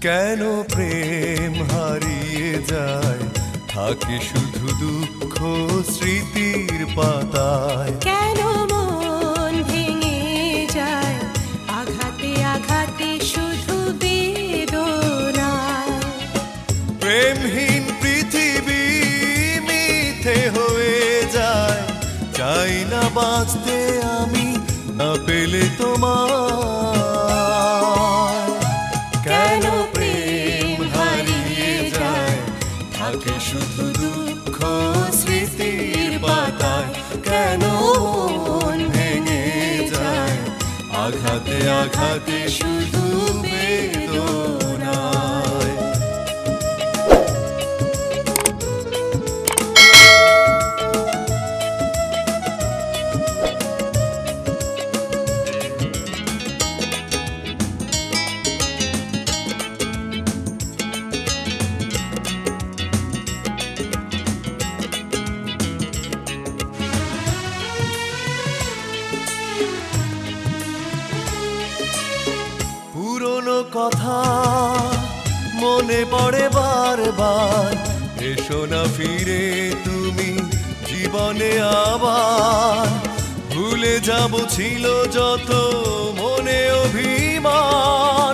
কেন প্রেম হারিয়ে যায়, থাকে শুধু দুঃখ স্মৃতির পাতায়। কেন মন ভেঙে যায়, আঘাতে আঘাতে শুধু বেদনায়। প্রেমহীন পৃথিবী মিথ্যে হয়ে যায়, চাই না বাঁচতে আমি না পেলে তোমায়। কেন প্রেম হারিয়ে যায়, থাকে শুধু দুঃখ স্মৃতির পাতায়। কেন মন ভেঙে যায়, আঘাতে আঘাতে শুধু বেদনায়। পুরনো কথা মনে পড়ে বারবার, এসো না ফিরে তুমি জীবনে আবার। ভুলে যাব ছিল যত মনে অভিমান,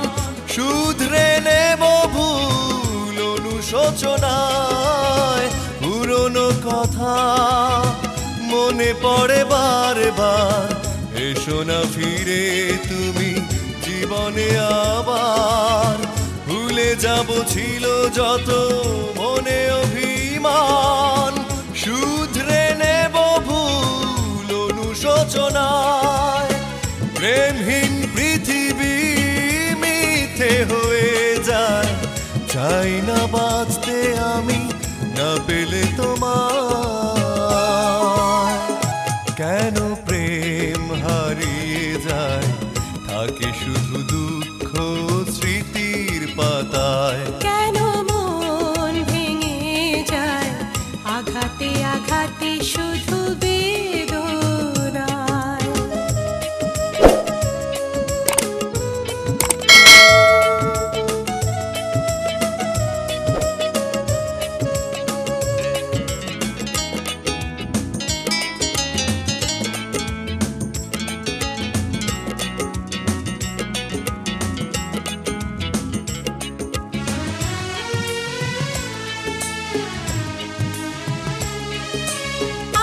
শুধরে নেব ভুল অনুশোচনায়। পুরনো কথা মনে পড়ে বারবার, এসো না ফিরে তুমি জীবনে আবার। ভুলে যাব ছিল যত মনে অভিমান, শুধরে নেব ভুল অনুশোচনায়। প্রেমহীন পৃথিবী মিথ্যে হয়ে যায়, চাই না বাঁচতে আমি না পেলে তোমায়। কেন প্রেম হারিয়ে যায়, থাকে শুধু দুঃখ স্মৃতির পাতায়। কেন মন ভেঙে যায়, আঘাতে আঘাতে শুধু বেদনায়।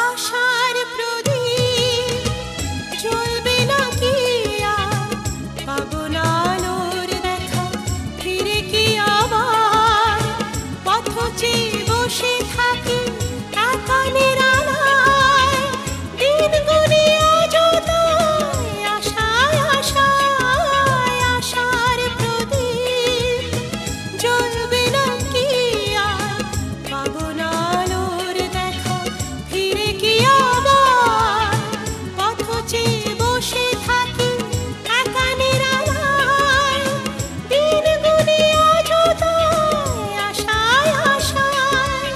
আশার প্রদীপ জ্বলবে না কি আর, পাবো না আলোর দেখা ফিরে কি আবার। পথ চেয়ে বসে থাকি একা নিরালায়, দিন গুনিয়া যতই আশায় আশায়। আশার প্রদীপ জ্বলবে না কি আর, পাবো না আলোর দেখা ফিরে কি আবার। পথ চেয়ে বসে থাকি একা নিরালায়, দিন গুনিয়া যতই আশায় আশায়।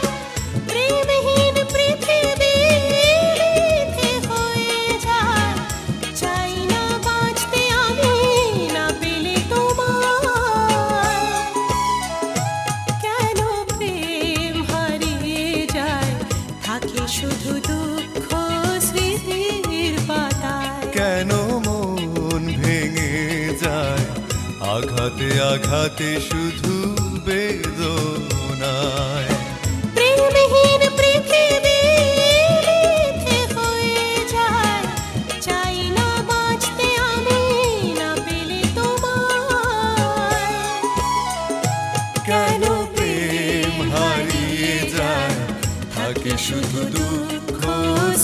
প্রেমহীন পৃথিবী মিথ্যে হয়ে যায়, চাই না বাঁচতে আমি না পেলে তোমায়। কেন প্রেম হারিয়ে যায়, থাকে শুধু দুঃখ স্মৃতির পাতায়। কেন মন ভেঙে যায়, আঘাতে আঘাতে শুধু বেদনায়। প্রেমহীন পৃথিবী মিথ্যে হয়ে যায়, চাই না বাঁচতে আমি না পেলে তোমায়। কেন প্রেম হারিয়ে যায়, থাকে শুধু দুঃখ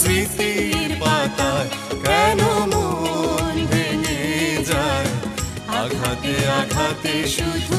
স্মৃতির পাতায়। কেন মন ভেঙে যায়, আঘাতে আঘাতে শুধু